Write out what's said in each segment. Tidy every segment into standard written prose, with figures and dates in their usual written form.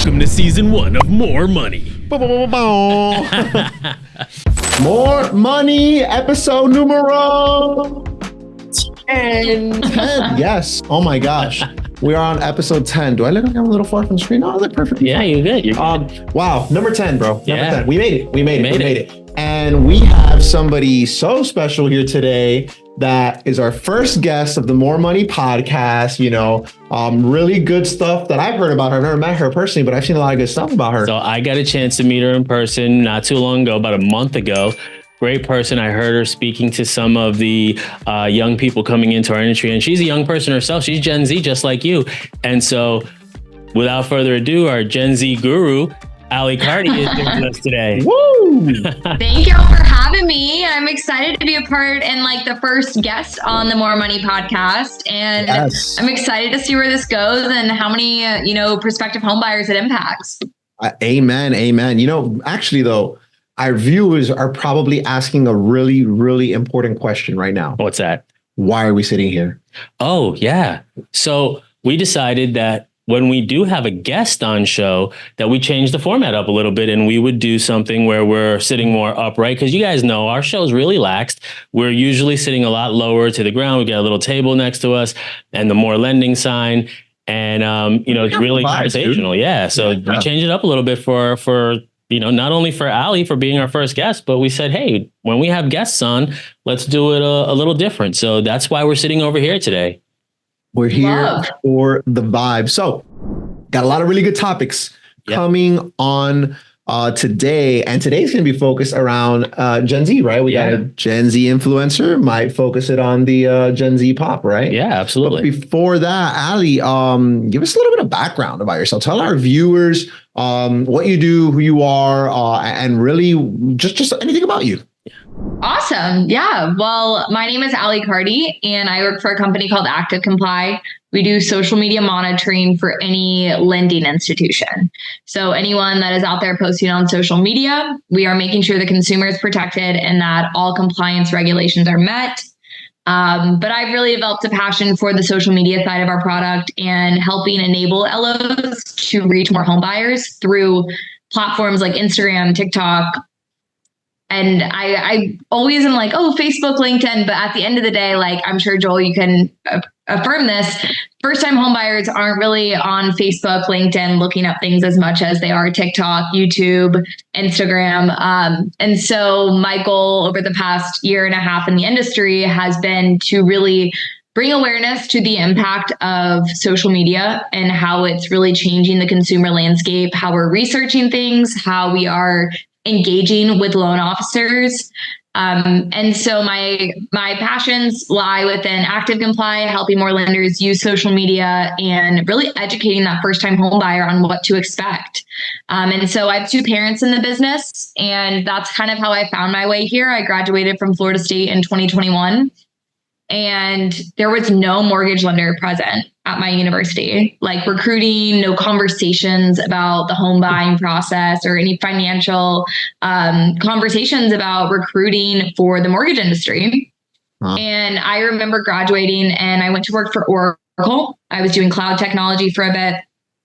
Welcome to season 1 of More Money. More Money, episode numero 10. Yes. Oh my gosh. We are on episode 10. Do I look like I'm a little far from the screen? No, I look perfect. Yeah, you're good. You're good. Wow. Number 10, bro. Number Yeah. 10. We made it. We made it. And we have somebody so special here today that is our first guest of the More Money podcast. You know, really good stuff that I've heard about her. I've never met her personally, but I've seen a lot of good stuff about her. So I got a chance to meet her in person not too long ago, about a month ago. Great person. I heard her speaking to some of the young people coming into our industry, and she's a young person herself. She's Gen Z, just like you. And so without further ado, our Gen Z guru, Carty, is joining us today. Woo! Thank y'all for having me. I'm excited to be a part and like the first guest on the More Money podcast. And Yes. I'm excited to see where this goes and how many, prospective home buyers it impacts. Amen. Amen. You know, actually, though, our viewers are probably asking a really, really important question right now. What's that? Why are we sitting here? Oh, yeah. So we decided that when we do have a guest on show, that we change the format up a little bit, and we would do something where we're sitting more upright, because you guys know our show's really laxed. We're usually sitting a lot lower to the ground. We got a little table next to us and the More Lending sign. And, it's really conversational. Yeah. So we changed it up a little bit for not only for Ali for being our first guest, but we said, hey, when we have guests on, let's do it a little different. So that's why we're sitting over here today. We're here for the vibe. So got a lot of really good topics coming on today. And today's going to be focused around Gen Z, right? We got a Gen Z influencer, might focus it on the Gen Z pop, right? Yeah, absolutely. But before that, Ali, give us a little bit of background about yourself. Tell our viewers what you do, who you are, and really just anything about you. Awesome. Yeah. Well, my name is Carty, and I work for a company called Active Comply. We do social media monitoring for any lending institution. So anyone that is out there posting on social media, we are making sure the consumer is protected and that all compliance regulations are met. But I've really developed a passion for the social media side of our product and helping enable LOs to reach more home buyers through platforms like Instagram, TikTok. And I always am like, Facebook, LinkedIn. But at the end of the day, like, I'm sure, Joel, you can affirm this. First-time homebuyers aren't really on Facebook, LinkedIn, looking up things as much as they are TikTok, YouTube, Instagram. And so my goal over the past year and a half in the industry has been to really bring awareness to the impact of social media and how it's really changing the consumer landscape, how we're researching things, how we are engaging with loan officers. And so my passions lie within Active Comply, helping more lenders use social media and really educating that first-time home buyer on what to expect. And so I have two parents in the business, and that's kind of how I found my way here. I graduated from Florida State in 2021. And there was no mortgage lender present at my university, like recruiting, no conversations about the home buying process or any financial conversations about recruiting for the mortgage industry. Huh. And I remember graduating and I went to work for Oracle. I was doing cloud technology for a bit.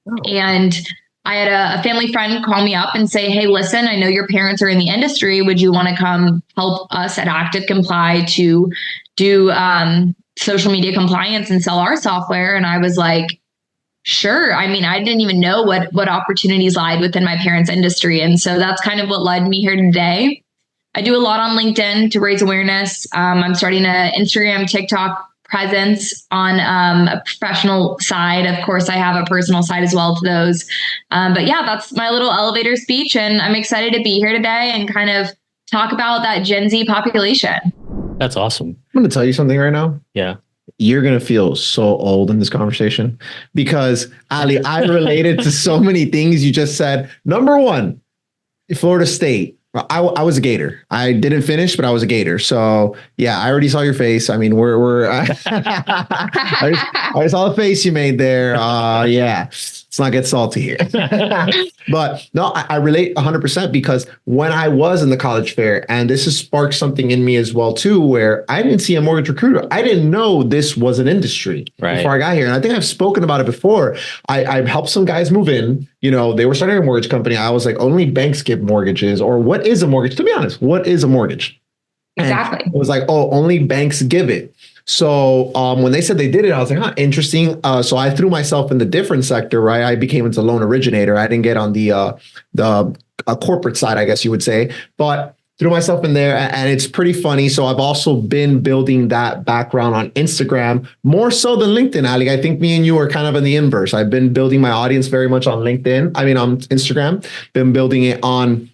Oh. And I had a family friend call me up and say, hey, listen, I know your parents are in the industry. Would you want to come help us at Active Comply to do social media compliance and sell our software? And I was like, sure. I mean, I didn't even know what opportunities lied within my parents' industry. And so that's kind of what led me here today. I do a lot on LinkedIn to raise awareness. I'm starting an Instagram, TikTok presence on a professional side. Of course, I have a personal side as well to those. But yeah, that's my little elevator speech. And I'm excited to be here today and kind of talk about that Gen Z population. That's awesome. I'm going to tell you something right now. Yeah. You're going to feel so old in this conversation because, Ali, I related to so many things you just said. Number one, Florida State. I was a Gator. I didn't finish, but I was a Gator. So yeah, I already saw your face. I mean, I saw the face you made there. Yeah. let's not get salty here. But no, I relate 100% because when I was in the college fair, and this has sparked something in me as well too, where I didn't see a mortgage recruiter. I didn't know this was an industry before I got here. And I think I've spoken about it before. I've helped some guys move in, they were starting a mortgage company. I was like, only banks give mortgages, or what is a mortgage? To be honest, what is a mortgage? Exactly. And it was like, oh, only banks give it. So when they said they did it, I was like, interesting. So I threw myself in the different sector, right? I became into loan originator. I didn't get on the corporate side, I guess you would say, but threw myself in there, and it's pretty funny. So I've also been building that background on Instagram more so than LinkedIn, Ali. I think me and you are kind of in the inverse. I've been building my audience very much on LinkedIn. I mean, on Instagram, been building it on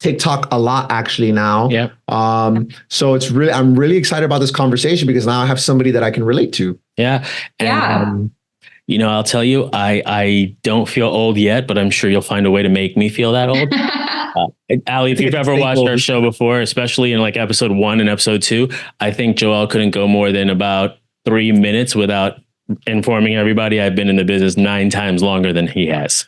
TikTok a lot actually now. Yeah. So I'm really excited about this conversation because now I have somebody that I can relate to. Yeah. And, I'll tell you, I don't feel old yet, but I'm sure you'll find a way to make me feel that old. Ali, if you've ever watched our show before, especially in like episode 1 and episode 2, I think Joel couldn't go more than about 3 minutes without informing everybody I've been in the business 9 times longer than he has.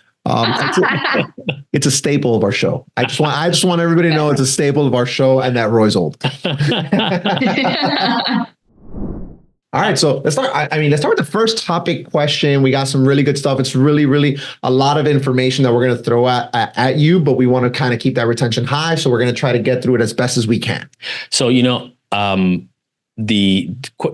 It's a staple of our show. I just want everybody to know it's a staple of our show and that Roy's old. All right, so let's start. Let's start with the first topic question. We got some really good stuff. It's really, really a lot of information that we're going to throw at you, but we want to kind of keep that retention high. So we're going to try to get through it as best as we can. So, the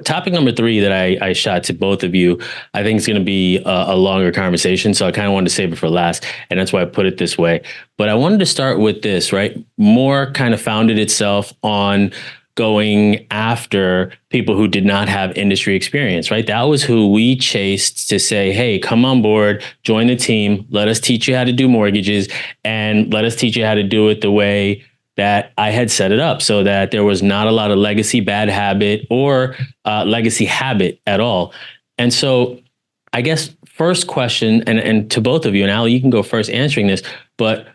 topic number 3 that I shot to both of you, I think is going to be a longer conversation. So I kind of wanted to save it for last. And that's why I put it this way. But I wanted to start with this, right? MOR kind of founded itself on going after people who did not have industry experience, right? That was who we chased to say, hey, come on board, join the team. Let us teach you how to do mortgages, and let us teach you how to do it the way that I had set it up, so that there was not a lot of legacy bad habit or legacy habit at all. And so I guess first question, and to both of you, and Ali, you can go first answering this, but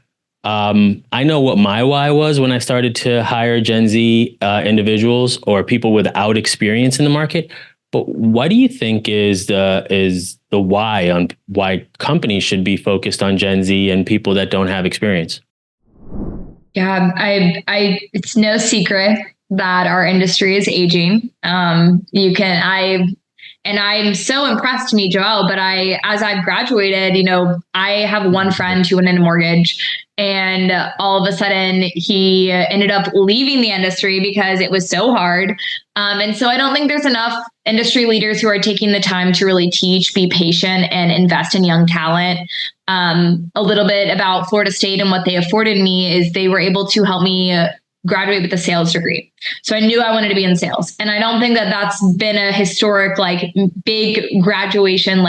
I know what my why was when I started to hire Gen Z individuals or people without experience in the market. But what do you think is the why on why companies should be focused on Gen Z and people that don't have experience? Yeah, it's no secret that our industry is aging. I'm so impressed to meet Joel, but as I've graduated, I have one friend who went into mortgage, and all of a sudden he ended up leaving the industry because it was so hard. And so I don't think there's enough industry leaders who are taking the time to really teach, be patient, and invest in young talent. A little bit about Florida State and what they afforded me is they were able to help me graduate with a sales degree. So I knew I wanted to be in sales. And I don't think that that's been a historic, big graduation.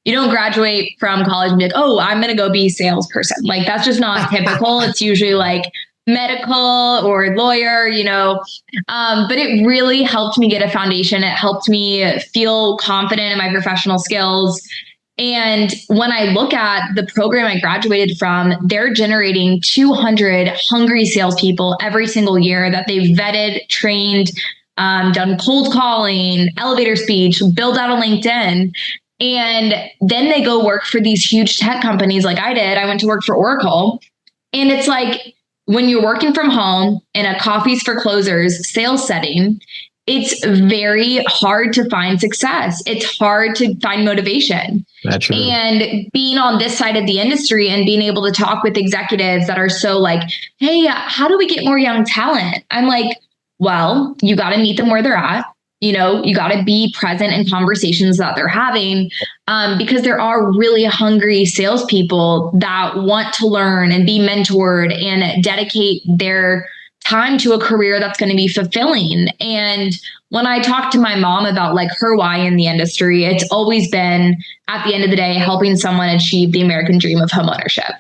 You don't graduate from college and be like, oh, I'm going to go be a salesperson. That's just not typical. It's usually medical or lawyer, but it really helped me get a foundation. It helped me feel confident in my professional skills. And when I look at the program I graduated from, they're generating 200 hungry salespeople every single year that they've vetted, trained, done cold calling, elevator speech, build out a LinkedIn. And then they go work for these huge tech companies like I did. I went to work for Oracle. And it's when you're working from home in a coffees for closers sales setting, it's very hard to find success. It's hard to find motivation. That's true. And being on this side of the industry and being able to talk with executives that are so hey, how do we get more young talent? I'm well, you got to meet them where they're at. You got to be present in conversations that they're having, because there are really hungry salespeople that want to learn and be mentored and dedicate their time to a career that's going to be fulfilling. And when I talk to my mom about her why in the industry, it's always been, at the end of the day, helping someone achieve the American dream of homeownership.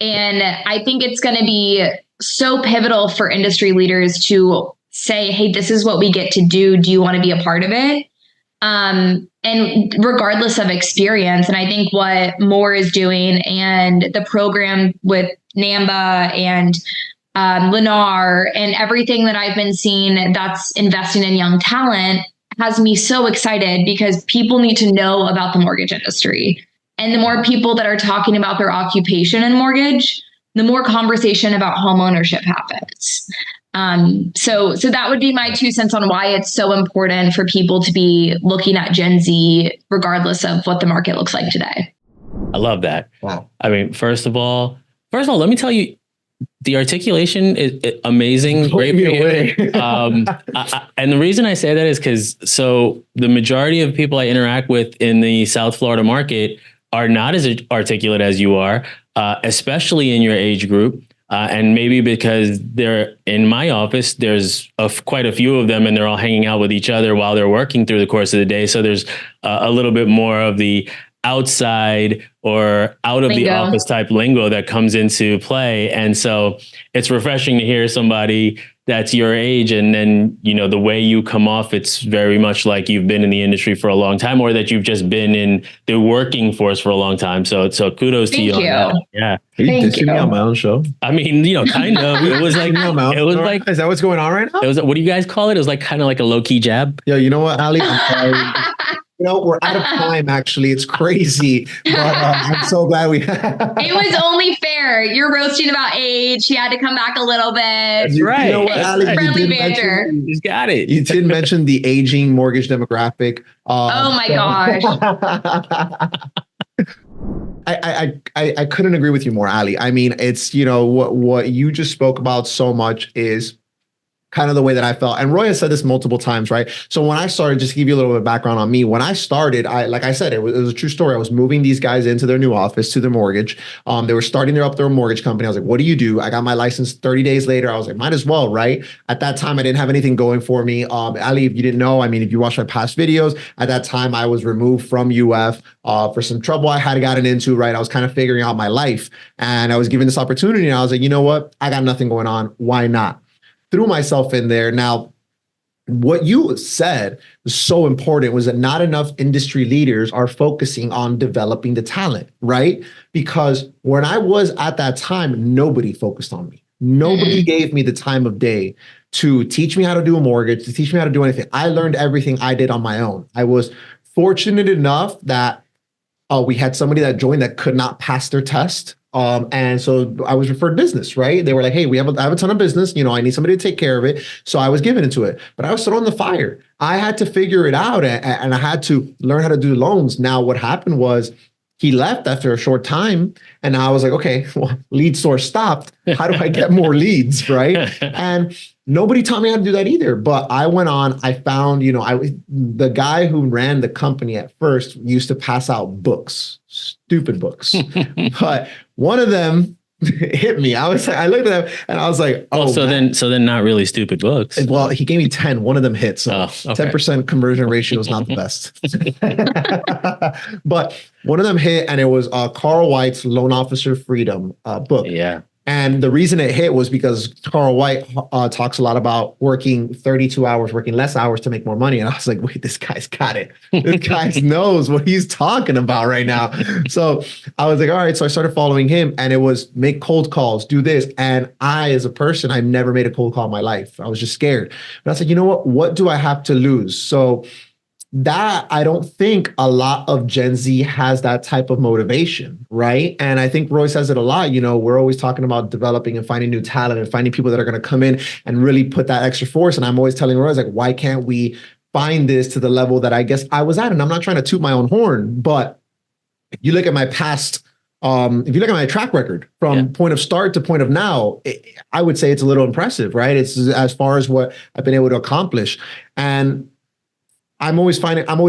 And I think it's going to be so pivotal for industry leaders to say, hey, this is what we get to do. Do you want to be a part of it? And regardless of experience, and I think what MOR is doing and the program with NAMBA and Lennar and everything that I've been seeing that's investing in young talent has me so excited, because people need to know about the mortgage industry. And the more people that are talking about their occupation and mortgage, the more conversation about home ownership happens. So that would be my 2 cents on why it's so important for people to be looking at Gen Z, regardless of what the market looks like today. I love that. Wow. I mean, first of all, let me tell you, the articulation is amazing. Great. And the reason I say that is because the majority of people I interact with in the South Florida market are not as articulate as you are, especially in your age group. And maybe because they're in my office, there's quite a few of them and they're all hanging out with each other while they're working through the course of the day. So there's a little bit more of the outside or out of the office type lingo that comes into play. And so it's refreshing to hear somebody that's your age. And then, the way you come off, it's very much like you've been in the industry for a long time, or that you've just been in the working force for a long time. So kudos to you. Thank you. On that. Yeah. Are you dissing me on my own show? I mean, kind of. It was like, is that what's going on right now? It was, what do you guys call it? It was like kind of like a low key jab. Yeah. You know what, Ali? We're out of time, actually. It's crazy. But I'm so glad we It was only fair. You're roasting about age. He had to come back a little bit. That's right. You know what, Ali? Friendly banter. He's got it. You did mention the aging mortgage demographic. Oh my gosh. I couldn't agree with you more, Ali. I mean, it's, what you just spoke about so much is kind of the way that I felt. And Roy has said this multiple times, right? So when I started, just to give you a little bit of background on me, when I started, like I said, it was a true story. I was moving these guys into their new office, to their mortgage. They were starting their mortgage company. I was like, what do you do? I got my license 30 days later. I was like, might as well, right? At that time, I didn't have anything going for me. Ali, if you didn't know, I mean, if you watch my past videos, at that time, I was removed from UF for some trouble I had gotten into, right? I was kind of figuring out my life, and I was given this opportunity, and I was like, you know what? I got nothing going on. Why not? Threw myself in there. Now, what you said was so important, was that not enough industry leaders are focusing on developing the talent, right? Because when I was at that time, nobody focused on me. Nobody gave me the time of day to teach me how to do a mortgage, to teach me how to do anything. I learned everything I did on my own. I was fortunate enough that we had somebody that joined that could not pass their test. And so I was referred business, right? They were like, hey, I have a ton of business. I need somebody to take care of it. So I was given into it, but I was thrown in the fire. I had to figure it out, and I had to learn how to do loans. Now, what happened was he left after a short time, and I was like, okay, well, lead source stopped. How do I get more leads, right? And nobody taught me how to do that either. But I went on, I found, the guy who ran the company at first used to pass out books, stupid books. But one of them hit me. I looked at them and I was like, oh, so then not really stupid books. Well, he gave me 10. One of them hit. So 10% conversion ratio is not the best. But one of them hit, and it was Carl White's Loan Officer Freedom book. Yeah. And the reason it hit was because Carl White talks a lot about working 32 hours, working less hours to make more money. And I was like, wait, this guy's got it. This guy knows what he's talking about right now. So I was like, all right. So I started following him, and it was make cold calls, do this. And I, as a person, I've never made a cold call in my life. I was just scared. But I was like, you know what do I have to lose? So that, I don't think a lot of Gen Z has that type of motivation, right? And I think Roy says it a lot. We're always talking about developing and finding new talent and finding people that are going to come in and really put that extra force. And I'm always telling Roy, like, why can't we find this to the level that I guess I was at? And I'm not trying to toot my own horn, but if you look at my past, if you look at my track record from point of start to point of now, I would say it's a little impressive, right? It's as far as what I've been able to accomplish. And I'm always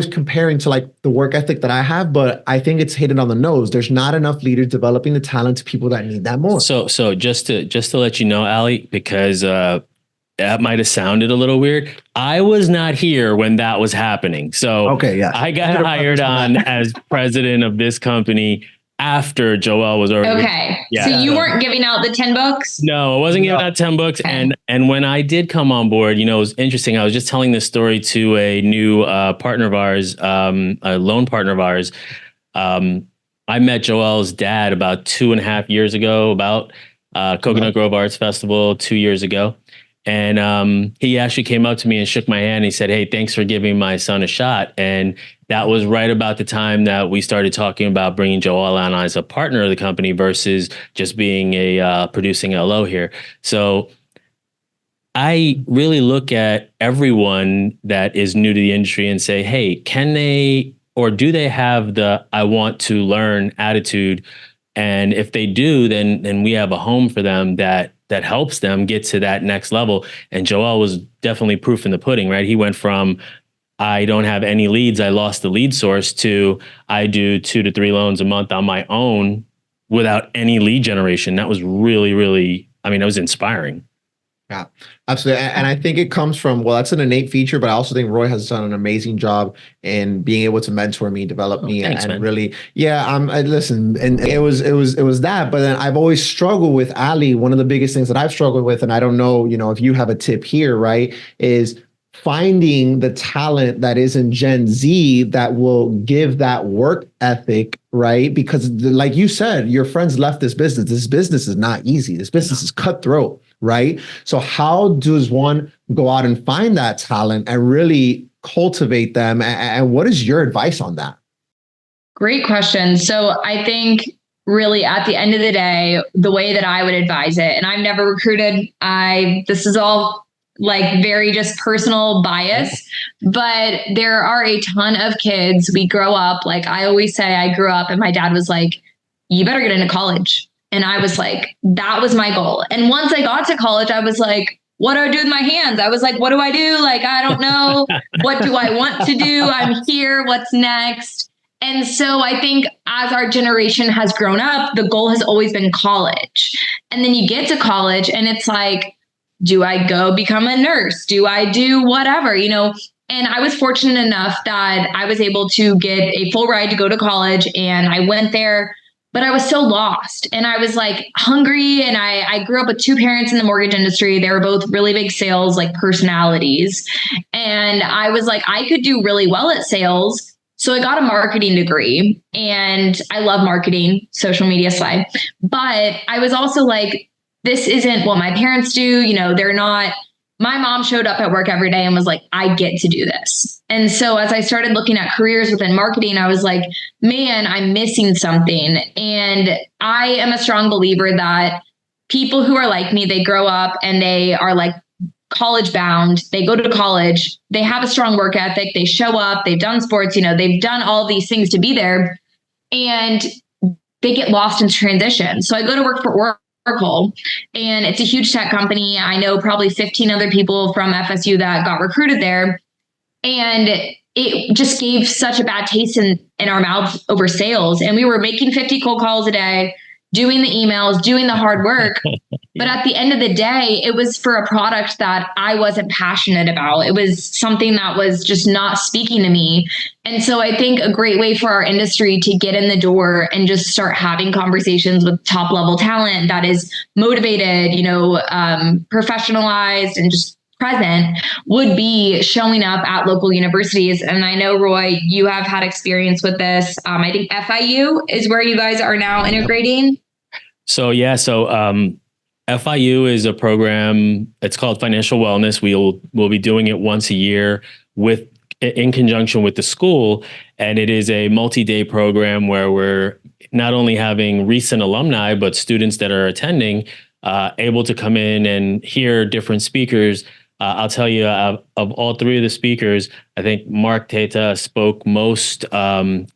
comparing to like the work ethic that I have, but I think it's hidden on the nose. There's not enough leaders developing the talent to people that need that more. So just to let you know, Ali, because that might have sounded a little weird. I was not here when that was happening. So okay, yeah, I got hired on as president of this company after Joel was already. Okay. Yeah. So you weren't giving out the 10 books? No, I wasn't giving out 10 books. Okay. And when I did come on board, it was interesting. I was just telling this story to a new partner of ours, a loan partner of ours. I met Joel's dad about 2.5 years ago, about Coconut Grove Arts Festival 2 years ago. And he actually came up to me and shook my hand. He said, "Hey, thanks for giving my son a shot." And that was right about the time that we started talking about bringing Joel on as a partner of the company versus just being a producing LO here. So I really look at everyone that is new to the industry and say, hey, can they or do they have the I want to learn attitude? And if they do, then we have a home for them that helps them get to that next level. And Joel was definitely proof in the pudding, right? He went from I don't have any leads, I lost the lead source, to I do 2 to 3 loans a month on my own without any lead generation. That was really, really, I mean, it was inspiring. Yeah, absolutely. And I think it comes from, well, that's an innate feature, but I also think Roy has done an amazing job in being able to mentor me, develop me, thanks, and man. really, I listen, and it was that, but then I've always struggled with Ali. One of the biggest things that I've struggled with, and I don't know, if you have a tip here, right, is finding the talent that is in Gen Z that will give that work ethic, right? Because like you said, your friends left this business. This business is not easy. This business is cutthroat, right? So how does one go out and find that talent and really cultivate them? And what is your advice on that? Great question. So I think really at the end of the day, the way that I would advise it, and I've never recruited, this is all like very just personal bias, but there are a ton of kids. We grow up, like I always say, I grew up and my dad was like, you better get into college. And I was like, that was my goal. And once I got to college, I was like, what do I do with my hands? I was like, what do I do? Like, I don't know. What do I want to do? I'm here. What's next? And so I think as our generation has grown up, the goal has always been college. And then you get to college and it's like, do I go become a nurse? Do I do whatever, And I was fortunate enough that I was able to get a full ride to go to college, and I went there, but I was so lost and I was like hungry. And I grew up with 2 parents in the mortgage industry. They were both really big sales, like personalities. And I was like, I could do really well at sales. So I got a marketing degree and I love marketing, social media side. But I was also like, this isn't what my parents do. They're not, my mom showed up at work every day and was like, I get to do this. And so as I started looking at careers within marketing, I was like, man, I'm missing something. And I am a strong believer that people who are like me, they grow up and they are like college bound. They go to college, they have a strong work ethic, they show up, they've done sports, they've done all these things to be there, and they get lost in transition. So I go to work for Oracle, and it's a huge tech company. I know probably 15 other people from FSU that got recruited there. And it just gave such a bad taste in our mouths over sales. And we were making 50 cold calls a day, doing the emails, doing the hard work. But at the end of the day, it was for a product that I wasn't passionate about. It was something that was just not speaking to me. And so I think a great way for our industry to get in the door and just start having conversations with top level talent that is motivated, professionalized and just present would be showing up at local universities. And I know, Roy, you have had experience with this. I think FIU is where you guys are now integrating. So FIU is a program. It's called Financial Wellness. We'll be doing it once a year in conjunction with the school. And it is a multi-day program where we're not only having recent alumni, but students that are attending able to come in and hear different speakers. I'll tell you, of all 3 of the speakers, I think Mark Teta spoke most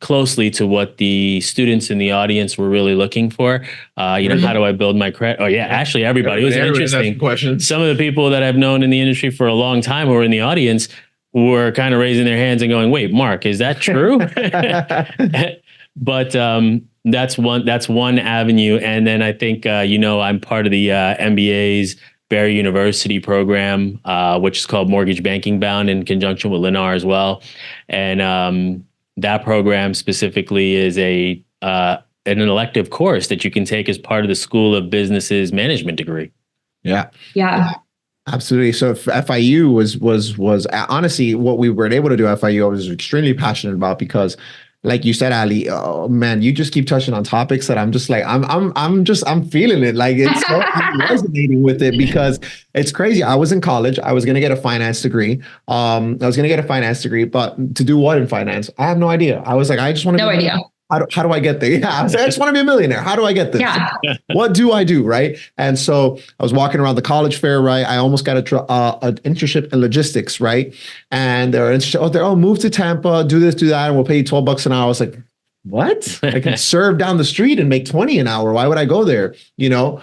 closely to what the students in the audience were really looking for. How do I build my credit? Oh, yeah, actually, everybody. It was interesting. Some of the people that I've known in the industry for a long time who were in the audience were kind of raising their hands and going, wait, Mark, is that true? But that's one avenue. And then I think, I'm part of the MBA's Barry University program, which is called Mortgage Banking Bound, in conjunction with Lennar as well. And that program specifically is an elective course that you can take as part of the School of Business's management degree. Yeah. Absolutely. So FIU was honestly what we were able to do. FIU I was extremely passionate about because like you said, Ali, oh man, you just keep touching on topics that I'm just like, I'm feeling it. Like it's so, I'm resonating with it because it's crazy. I was in college. I was going to get a finance degree. But to do what in finance? I have no idea. I was like, I just want to No idea. How do I get there? Yeah, I was like, I just want to be a millionaire. How do I get this? Yeah. What do I do? Right. And so I was walking around the college fair, right? I almost got an internship in logistics, right? And they're interested. Move to Tampa, do this, do that, and we'll pay you $12 an hour. I was like, what? I can serve down the street and make 20 an hour. Why would I go there? And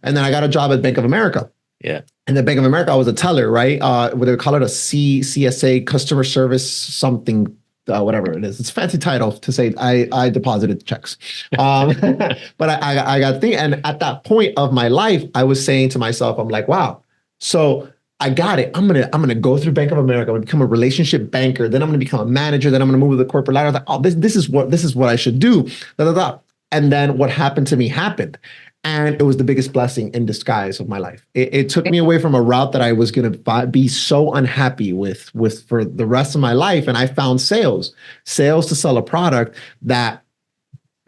then I got a job at Bank of America. Yeah. And at Bank of America, I was a teller, right? What they call it, a CSA, customer service something. Whatever it is, it's a fancy title to say I deposited checks. But I got the thing. And at that point of my life, I was saying to myself, I'm like, wow, so I got it. I'm gonna go through Bank of America. I'm gonna become a relationship banker. Then I'm gonna become a manager. Then I'm gonna move to the corporate ladder. I was like, oh, this is what I should do. And then what happened to me happened. And it was the biggest blessing in disguise of my life. It took me away from a route that I was going to be so unhappy with for the rest of my life. And I found sales to sell a product that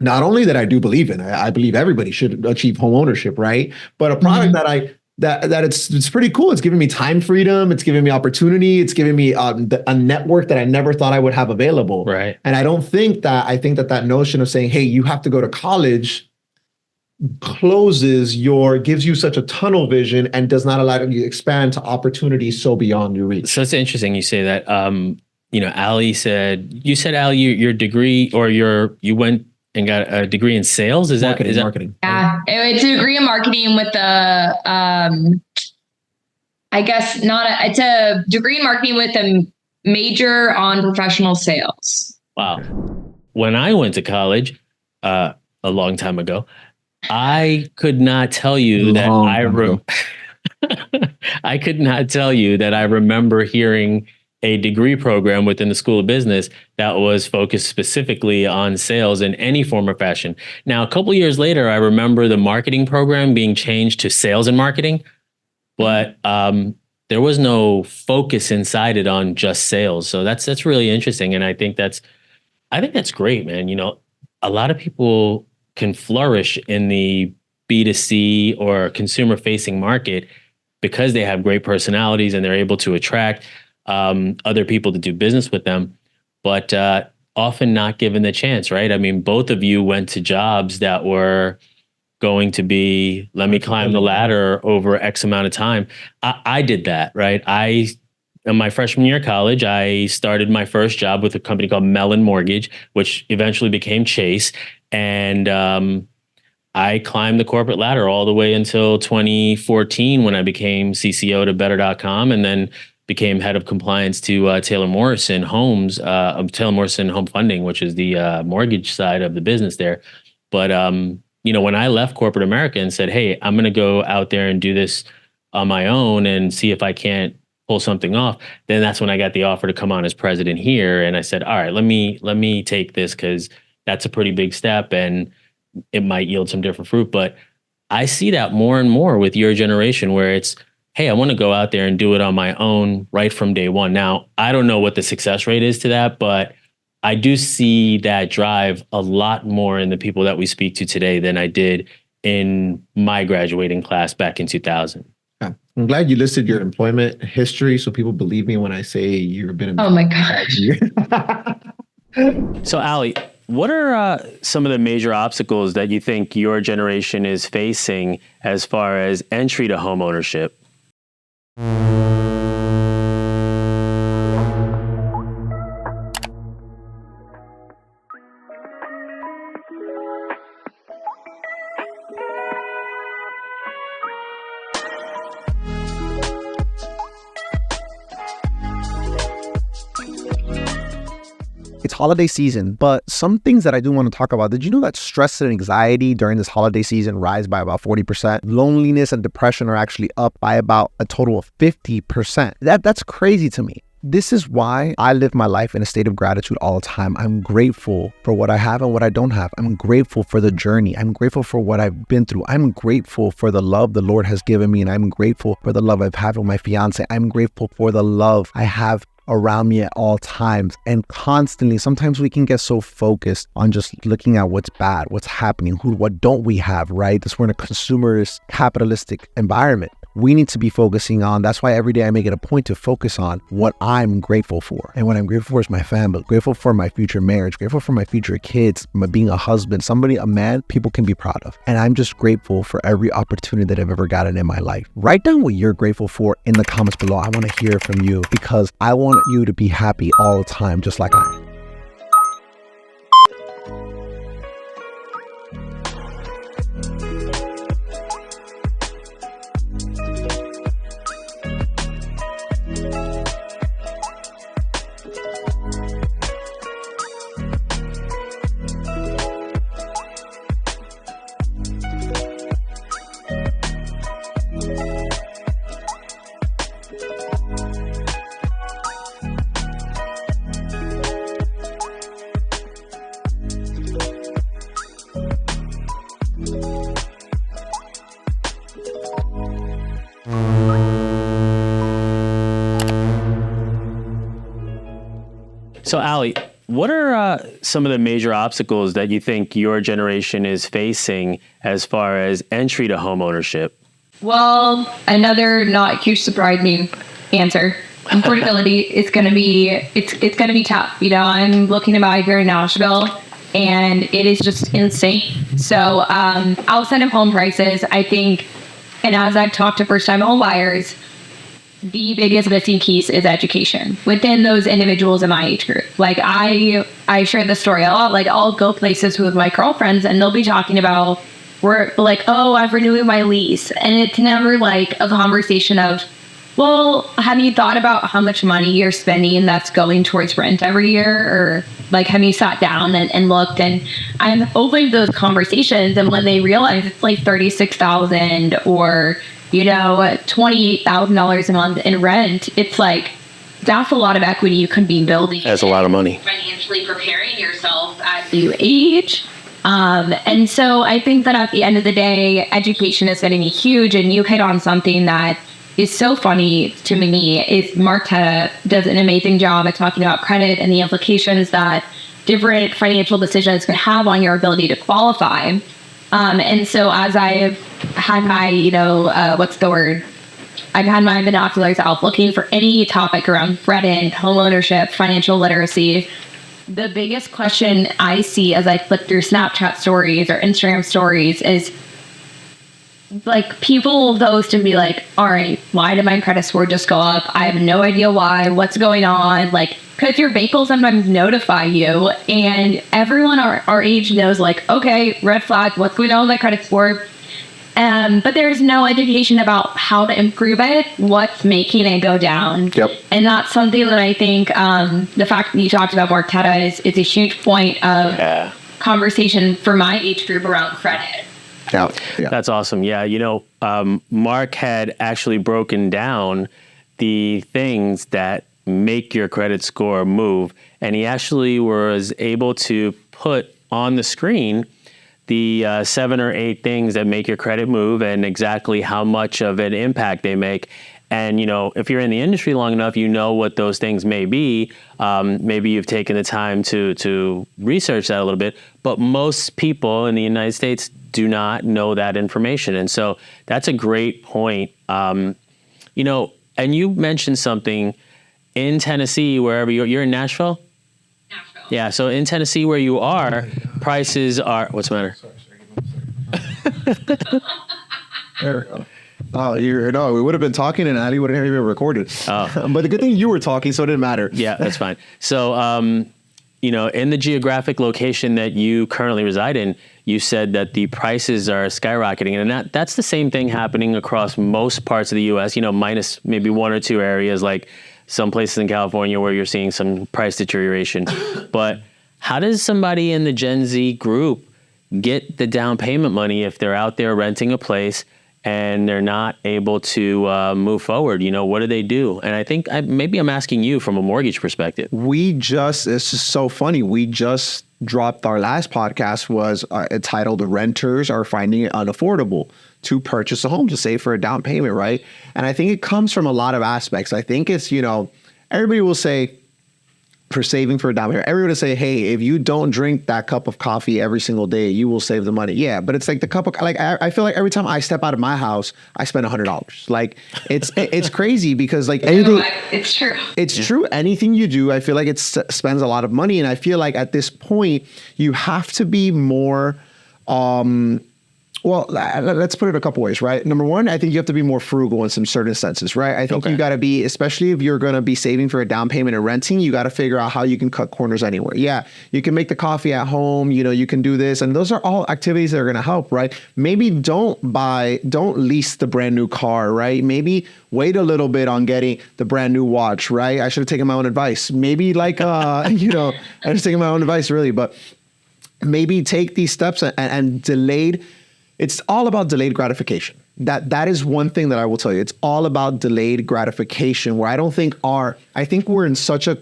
not only that I do believe in, I believe everybody should achieve home ownership, right? But a product that it's pretty cool. It's giving me time freedom. It's giving me opportunity. It's giving me a network that I never thought I would have available. Right. And I think that notion of saying, hey, you have to go to college gives you such a tunnel vision and does not allow you to expand to opportunities so beyond your reach. So it's interesting you say that. Ali said, Ali, your degree or you went and got a degree in sales. Is that marketing? Yeah, it's a degree in marketing with it's a degree in marketing with a major on professional sales. Wow. When I went to college a long time ago, I could not tell you I could not tell you that I remember hearing a degree program within the School of Business that was focused specifically on sales in any form or fashion. Now, a couple of years later, I remember the marketing program being changed to sales and marketing, but there was no focus inside it on just sales. So that's really interesting, and I think that's great, man. A lot of people can flourish in the B2C or consumer-facing market because they have great personalities and they're able to attract other people to do business with them, but often not given the chance, right? I mean, both of you went to jobs that were going to be, let me climb the ladder over X amount of time. I did that, right? In my freshman year of college, I started my first job with a company called Mellon Mortgage, which eventually became Chase. And I climbed the corporate ladder all the way until 2014 when I became CCO to Better.com and then became head of compliance to Taylor Morrison Homes, Taylor Morrison Home Funding, which is the mortgage side of the business there. But, when I left corporate America and said, hey, I'm going to go out there and do this on my own and see if I can't pull something off, then that's when I got the offer to come on as president here. And I said, all right, let me take this because that's a pretty big step and it might yield some different fruit. But I see that more and more with your generation where it's, hey, I want to go out there and do it on my own right from day one. Now, I don't know what the success rate is to that, but I do see that drive a lot more in the people that we speak to today than I did in my graduating class back in 2000. I'm glad you listed your employment history so people believe me when I say you've been. Oh my God. So, Ali, what are some of the major obstacles that you think your generation is facing as far as entry to home ownership? It's holiday season, but some things that I do want to talk about. Did you know that stress and anxiety during this holiday season rise by about 40%? Loneliness and depression are actually up by about a total of 50%. That's crazy to me. This is why I live my life in a state of gratitude all the time. I'm grateful for what I have and what I don't have. I'm grateful for the journey. I'm grateful for what I've been through. I'm grateful for the love the Lord has given me, and I'm grateful for the love I've had with my fiance. I'm grateful for the love I have around me at all times. And constantly, sometimes we can get so focused on just looking at what's bad, what's happening, what don't we have, right? We're in a consumerist, capitalistic environment. We need to be focusing on, that's why every day I make it a point to focus on what I'm grateful for. And what I'm grateful for is my family, grateful for my future marriage, grateful for my future kids, being a husband, a man people can be proud of. And I'm just grateful for every opportunity that I've ever gotten in my life. Write down what you're grateful for in the comments below. I want to hear from you because I want you to be happy all the time, just like I am. So, Ali, what are some of the major obstacles that you think your generation is facing as far as entry to homeownership? Well, another not huge surprising answer. Affordability is going to be it's going to be tough. I'm looking to buy here in Nashville, and it is just insane. So outside of home prices, I think, and as I've talked to first-time home buyers, the biggest missing piece is education within those individuals in my age group. Like I share this story a lot. Like I'll go places with my girlfriends and they'll be talking about, we're like, oh, I've renewed my lease. And it's never like a conversation of, well, have you thought about how much money you're spending that's going towards rent every year? Or like, have you sat down and looked? And I'm opening those conversations. And when they realize it's like $36,000 or $28,000 a month in rent, it's like, that's a lot of equity you could be building. That's a lot of money. Financially preparing yourself as you age. And so I think that at the end of the day, education is going to be huge. And you hit on something that is so funny to me is Mark Teta does an amazing job at talking about credit and the implications that different financial decisions can have on your ability to qualify. And so as I've had my, I've had my binoculars out looking for any topic around credit, homeownership, financial literacy. The biggest question I see as I click through Snapchat stories or Instagram stories is like people will post and be like, all right, why did my credit score just go up? I have no idea why, what's going on? Like, because your bank will sometimes notify you and everyone our age knows like, okay, red flag, what's going on with my credit score? But there's no education about how to improve it, what's making it go down. Yep. And that's something that I think the fact that you talked about Mark Teta is a huge point of conversation for my age group around credit. Yeah. That's awesome. Yeah. Mark had actually broken down the things that make your credit score move. And he actually was able to put on the screen the 7 or 8 things that make your credit move and exactly how much of an impact they make. And, if you're in the industry long enough, what those things may be. Maybe you've taken the time to research that a little bit. But most people in the United States do not know that information. And so that's a great point. And you mentioned something in Tennessee, wherever you're in Nashville? Nashville. Yeah. So in Tennessee, where you are, prices are, what's the matter? There we go. Oh, we would have been talking and Ali wouldn't have even recorded. Oh. But the good thing you were talking, so it didn't matter. Yeah, that's fine. So, in the geographic location that you currently reside in, you said that the prices are skyrocketing. And that's the same thing happening across most parts of the U.S., minus maybe 1 or 2 areas, like some places in California where you're seeing some price deterioration. But how does somebody in the Gen Z group get the down payment money if they're out there renting a place and they're not able to move forward? What do they do? And I think maybe I'm asking you from a mortgage perspective. It's just so funny. We just dropped our last podcast was entitled "Renters Are Finding It Unaffordable to Purchase a Home to Save for a Down Payment," right? And I think it comes from a lot of aspects. I think it's, everybody will say, for saving for a down payment, everybody will say, hey, if you don't drink that cup of coffee every single day, you will save the money. Yeah, but it's like the cup of, like, I feel like every time I step out of my house, I spend $100. Like, it's crazy because, like, anything, it's true. It's true. Anything you do, I feel like it spends a lot of money. And I feel like at this point, you have to be more, well, let's put it a couple ways, right? Number one, I think you have to be more frugal in some certain senses, right? I think you got to be, especially if you're going to be saving for a down payment and renting, you got to figure out how you can cut corners anywhere. Yeah, you can make the coffee at home, you know, you can do this. And those are all activities that are going to help, right? Maybe don't lease the brand new car, right? Maybe wait a little bit on getting the brand new watch, right? I should have taken my own advice. Maybe like, you know, I was taking my own advice really, but maybe take these steps and delayed. It's all about delayed gratification. That is one thing that I will tell you. It's all about delayed gratification, where I think we're in such a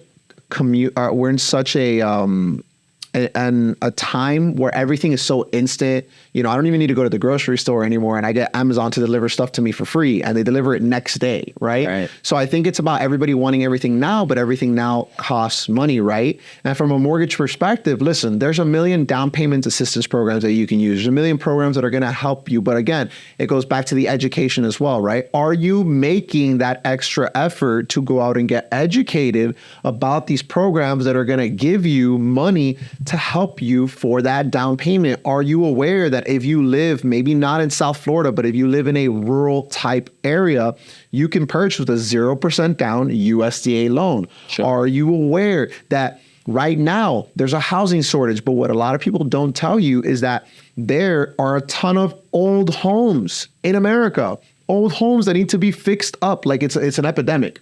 a time where everything is so instant. You know, I don't even need to go to the grocery store anymore, and I get Amazon to deliver stuff to me for free, and they deliver it next day, right? So I think it's about everybody wanting everything now, but everything now costs money, right? And from a mortgage perspective, listen, there's a million down payment assistance programs that you can use. There's a million programs that are going to help you. But again, it goes back to the education as well, right? Are you making that extra effort to go out and get educated about these programs that are going to give you money to help you for that down payment? Are you aware that if you live, maybe not in South Florida, but if you live in a rural type area, you can purchase with a 0% down USDA loan? Sure. Are you aware that right now there's a housing shortage, but what a lot of people don't tell you is that there are a ton of old homes in America, old homes that need to be fixed up like it's an epidemic.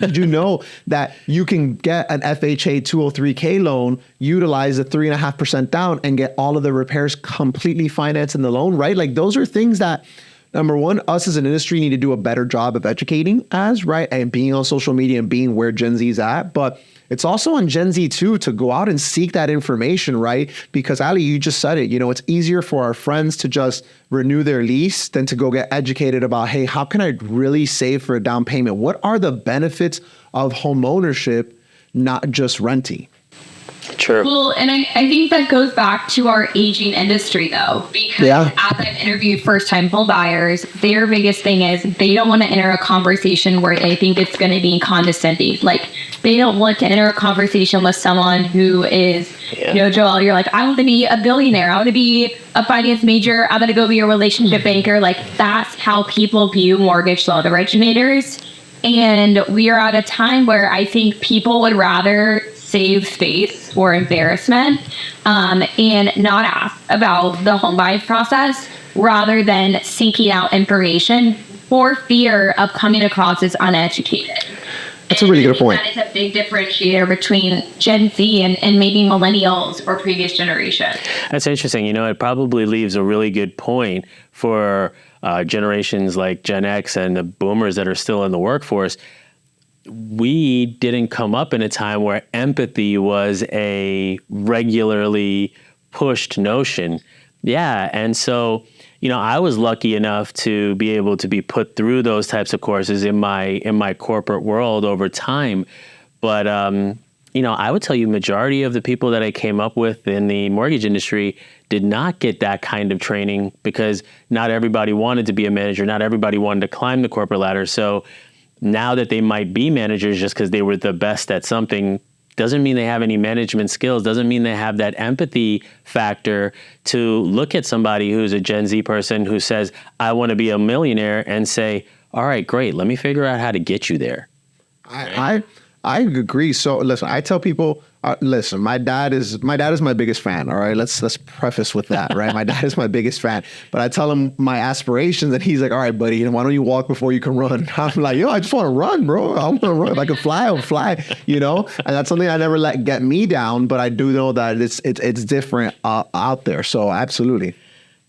Did you know that you can get an FHA 203K loan, utilize a 3.5% down, and get all of the repairs completely financed in the loan, right? Like, those are things that, number one, us as an industry need to do a better job of educating as, right? And being on social media and being where Gen Z is at. But it's also on Gen Z too to go out and seek that information, right? Because Ali, you just said it, you know, it's easier for our friends to just renew their lease than to go get educated about, hey, how can I really save for a down payment? What are the benefits of home ownership, not just renting? True. Well, and I think that goes back to our aging industry, though, because as I've interviewed first-time home buyers, their biggest thing is they don't want to enter a conversation where they think it's going to be condescending. Like, they don't want to enter a conversation with someone who is, you know, Joel, you're like, I want to be a billionaire. I want to be a finance major. I'm going to go be a relationship banker. Like, that's how people view mortgage loan originators. And we are at a time where I think people would rather save space or embarrassment and not ask about the home buying process rather than seeking out information for fear of coming across as uneducated. That's a really good point. That is a big differentiator between Gen Z and maybe millennials or previous generation. That's interesting. You know, it probably leaves a really good point for generations like Gen X and the boomers that are still in the workforce. We didn't come up in a time where empathy was a regularly pushed notion. Yeah. And so, you know, I was lucky enough to be able to be put through those types of courses in my corporate world over time. But, you know, I would tell you majority of the people that I came up with in the mortgage industry did not get that kind of training because not everybody wanted to be a manager. Not everybody wanted to climb the corporate ladder. So now that they might be managers just because they were the best at something doesn't mean they have any management skills, doesn't mean they have that empathy factor to look at somebody who's a Gen Z person who says, I want to be a millionaire, and say, all right, great, let me figure out how to get you there. I agree. So listen, I tell people, listen, my dad is my biggest fan. All right, let's preface with that, right? My dad is my biggest fan, but I tell him my aspirations, and he's like, all right, buddy, why don't you walk before you can run? I'm like, yo, I just want to run, bro. I want to run. If I could fly, I'll fly. You know, and that's something I never let get me down. But I do know that it's different out there. So absolutely,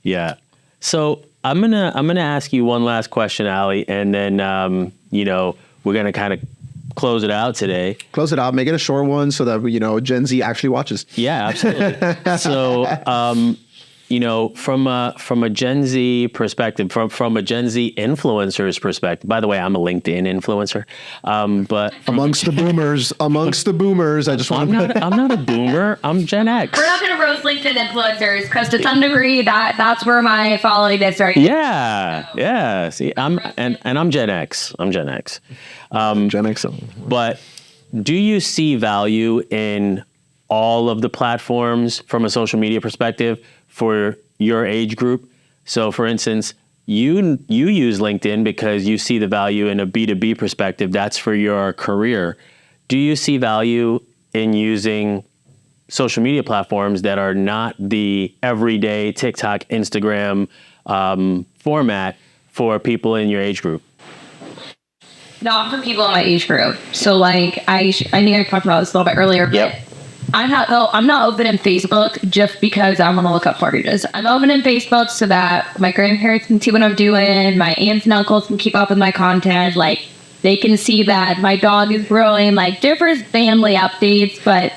yeah. So I'm gonna ask you one last question, Ali, and then you know, we're gonna kind of close it out today. Close it out. Make it a short one so that, you know, Gen Z actually watches. Yeah, absolutely. So from a Gen Z perspective, from a Gen Z influencer's perspective. By the way, I'm a LinkedIn influencer, but amongst the boomers, I just want to. I'm not a boomer. I'm Gen X. We're not going to roast LinkedIn influencers because to some degree that's where my following is right. Yeah. See, I'm Gen X. I'm Gen X. Gen X. But do you see value in all of the platforms from a social media perspective for your age group? So for instance, you use LinkedIn because you see the value in a B2B perspective. That's for your career. Do you see value in using social media platforms that are not the everyday TikTok, Instagram format for people in your age group? Not for people in my age group. So like I think I talked about this a little bit earlier, but I'm not open in Facebook just because I want to look up mortgages. I'm open in Facebook so that my grandparents can see what I'm doing, my aunts and uncles can keep up with my content, like they can see that my dog is growing, like different family updates, but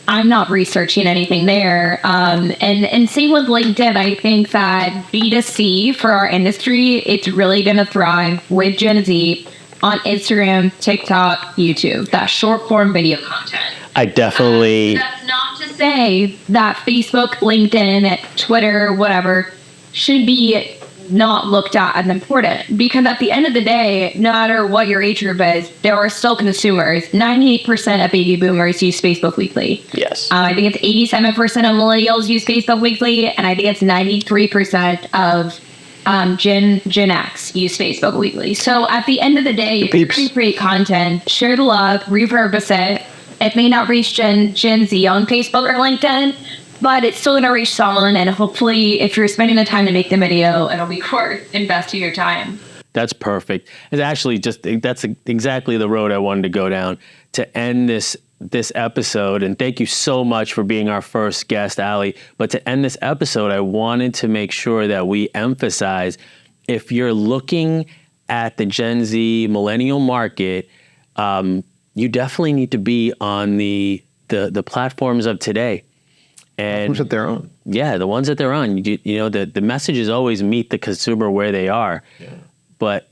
I'm not researching anything there. And same with LinkedIn. I think that B2C for our industry, it's really going to thrive with Gen Z on Instagram, TikTok, YouTube, that short form video content. I definitely. That's not to say that Facebook, LinkedIn, Twitter, whatever, should be not looked at as important. Because at the end of the day, no matter what your age group is, there are still consumers. 98% of baby boomers use Facebook weekly. Yes. I think it's 87% of millennials use Facebook weekly, and I think it's 93% of Gen X use Facebook weekly. So at the end of the day, if you create content, share the love, repurpose it. It may not reach Gen Z on Facebook or LinkedIn, but it's still going to reach someone. And hopefully, if you're spending the time to make the video, it'll be worth investing your time. That's perfect. It's actually that's exactly the road I wanted to go down to end this episode. And thank you so much for being our first guest, Ali. But to end this episode, I wanted to make sure that we emphasize, if you're looking at the Gen Z millennial market, you definitely need to be on the platforms of today. And ones that they're on. Yeah, the ones that they're on. The message is always meet the consumer where they are. Yeah. But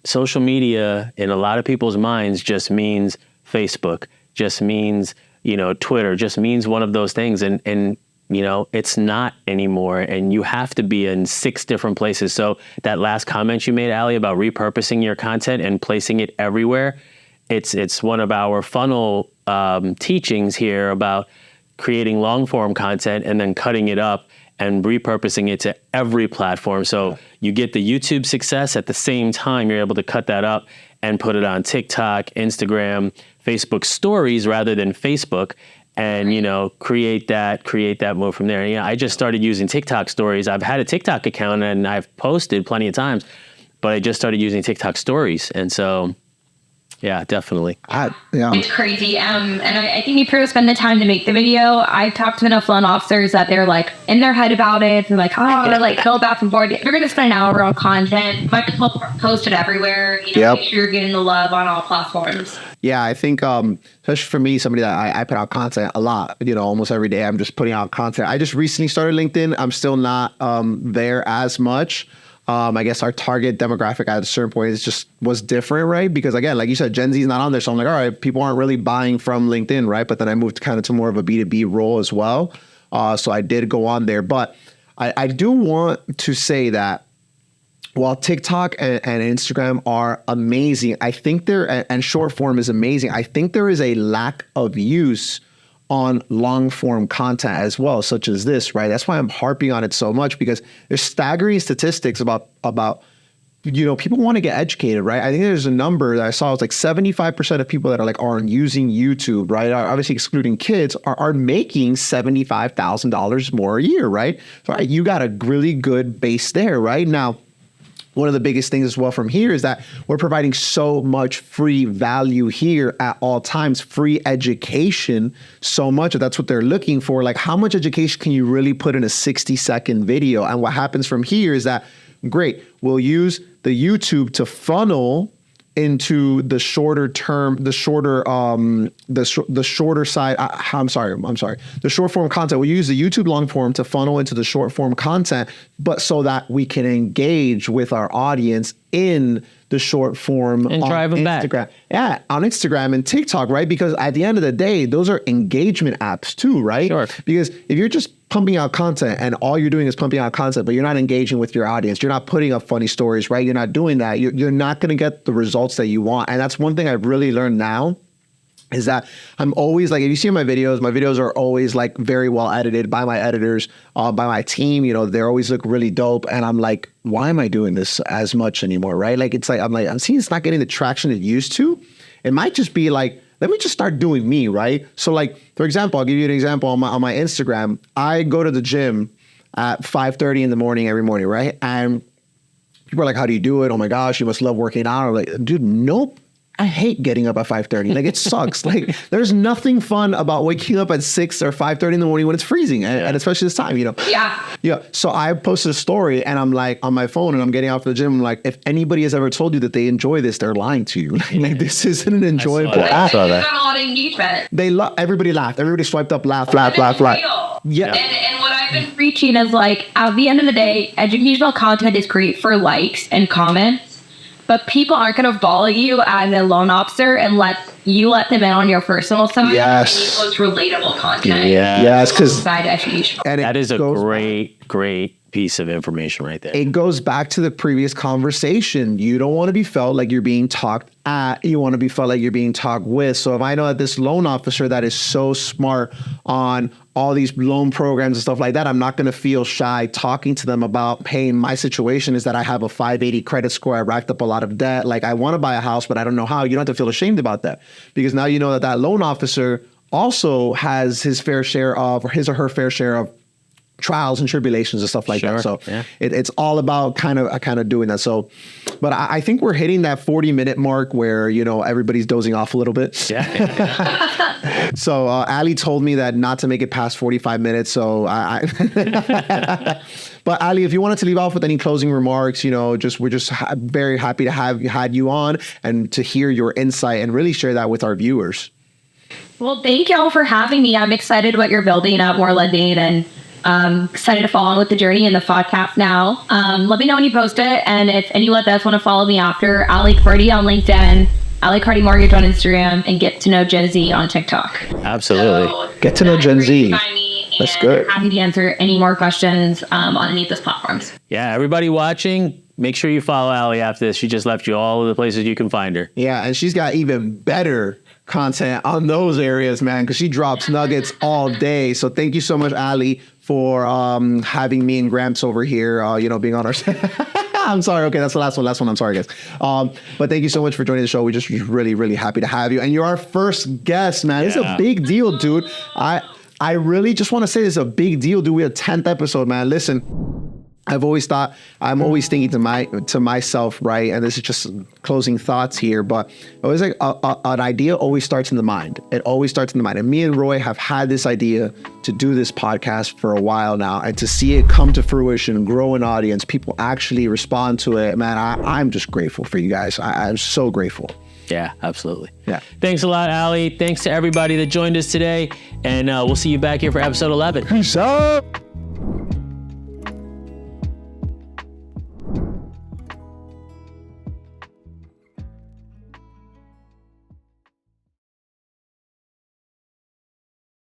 social media in a lot of people's minds just means Facebook, just means, Twitter, just means one of those things. And it's not anymore. And you have to be in 6 different places. So that last comment you made, Ali, about repurposing your content and placing it everywhere, it's one of our funnel teachings here about creating long form content and then cutting it up and repurposing it to every platform. So you get the YouTube success at the same time, you're able to cut that up and put it on TikTok, Instagram, Facebook stories rather than Facebook, and create that move from there. I just started using TikTok stories. I've had a TikTok account and I've posted plenty of times, but I just started using TikTok stories. And so yeah, definitely. It's crazy. And I think you probably spend the time to make the video. I've talked to enough loan officers that they're like in their head about it. They're like, I'm going to go back and forth. If you're going to spend an hour on content, might as well post it everywhere. Make sure you're getting the love on all platforms. Yeah, I think, especially for me, somebody that I put out content a lot, almost every day, I'm just putting out content. I just recently started LinkedIn. I'm still not there as much. I guess our target demographic at a certain point was different, right? Because again, like you said, Gen Z is not on there. So I'm like, all right, people aren't really buying from LinkedIn, right? But then I moved kind of to more of a B2B role as well. So I did go on there. But I do want to say that while TikTok and Instagram are amazing, I think and short form is amazing, I think there is a lack of use on long form content as well, such as this, right? That's why I'm harping on it so much, because there's staggering statistics about people want to get educated, right? I think there's a number that I saw, it's like 75% of people that are using YouTube, right? Obviously excluding kids, are making $75,000 more a year, right? So right, you got a really good base there, right? Now, one of the biggest things as well from here is that we're providing so much free value here at all times, free education, so much. That's what they're looking for. Like, how much education can you really put in a 60-second video? And what happens from here is that, great, we'll use the YouTube to funnel into the shorter term, the shorter side. I'm sorry. The short form content. We use the YouTube long form to funnel into the short form content, but so that we can engage with our audience in the short form and drive them Instagram. back. Yeah, on Instagram and TikTok, right? Because at the end of the day, those are engagement apps too, right? Sure. Because if you're just pumping out content and all you're doing is pumping out content, but you're not engaging with your audience, you're not putting up funny stories, right? You're not doing that. You're not going to get the results that you want. And that's one thing I've really learned now is that I'm always like, if you see my videos are always like very well edited by my editors, by my team. You know, they always look really dope. And I'm like, why am I doing this as much anymore? Right? Like, it's like, I'm seeing it's not getting the traction it used to. It might just be like, let me just start doing me, right? So like, for example, I'll give you an example on my Instagram. I go to the gym at 5:30 in the morning every morning, right? And people are like, how do you do it? Oh my gosh, you must love working out. I'm like, dude, nope. I hate getting up at 5:30. Like, it sucks. Like, there's nothing fun about waking up at 6 or 5:30 in the morning when it's freezing, and especially this time, you know? Yeah. So I posted a story and I'm like on my phone and I'm getting out for the gym. I'm like, if anybody has ever told you that they enjoy this, they're lying to you. Like, this isn't an enjoyable app. I saw that. Got a lot of engagement. Everybody laughed. Everybody swiped up, laugh. Yeah. And what I've been preaching is like, at the end of the day, educational content is great for likes and comments. But people aren't going to follow you as a loan officer and let them in on your personal side. Yes. Those relatable content. Yeah. Yes, because that is a great piece of information right there. It goes back to the previous conversation. You don't want to be felt like you're being talked at. You want to be felt like you're being talked with. So if I know that this loan officer that is so smart on all these loan programs and stuff like that, I'm not going to feel shy talking to them about, hey, my situation is that I have a 580 credit score. I racked up a lot of debt. Like, I want to buy a house, but I don't know how. You don't have to feel ashamed about that, because now you know that loan officer also has his or her fair share of trials and tribulations and stuff like that. So it's all about kind of doing that. So, but I think we're hitting that 40-minute mark where, you know, everybody's dozing off a little bit. Yeah. So Ali told me that not to make it past 45 minutes. So but Ali, if you wanted to leave off with any closing remarks, you know, we're just very happy to have had you on and to hear your insight and really share that with our viewers. Well, thank y'all for having me. I'm excited what you're building at MOR Lending, and excited to follow on with the journey in the podcast now. Let me know when you post it. And if anyone does want to follow me after, Ali Carty on LinkedIn, Ali Carty Mortgage on Instagram, and Get to Know Gen Z on TikTok. Absolutely. So, Get to Know Gen Z. That's good. Happy to answer any more questions on any of those platforms. Yeah, everybody watching, make sure you follow Ali after this. She just left you all of the places you can find her. Yeah, and she's got even better content on those areas, man, because she drops nuggets all day. So thank you so much, Ali, for having me and Gramps over here, being on our I'm sorry. Okay, that's the last one. I'm sorry, guys. But thank you so much for joining the show. We're just really, really happy to have you. And you're our first guest, man. It's a big deal, dude. I really just want to say this is a big deal, dude. We're 10th episode, man. Listen, I'm always thinking to myself, right? And this is just closing thoughts here, but always like an idea always starts in the mind. It always starts in the mind. And me and Roy have had this idea to do this podcast for a while now, and to see it come to fruition, grow an audience, people actually respond to it, man. I'm just grateful for you guys. I'm so grateful. Yeah, absolutely. Yeah. Thanks a lot, Ali. Thanks to everybody that joined us today. And we'll see you back here for episode 11. Peace out.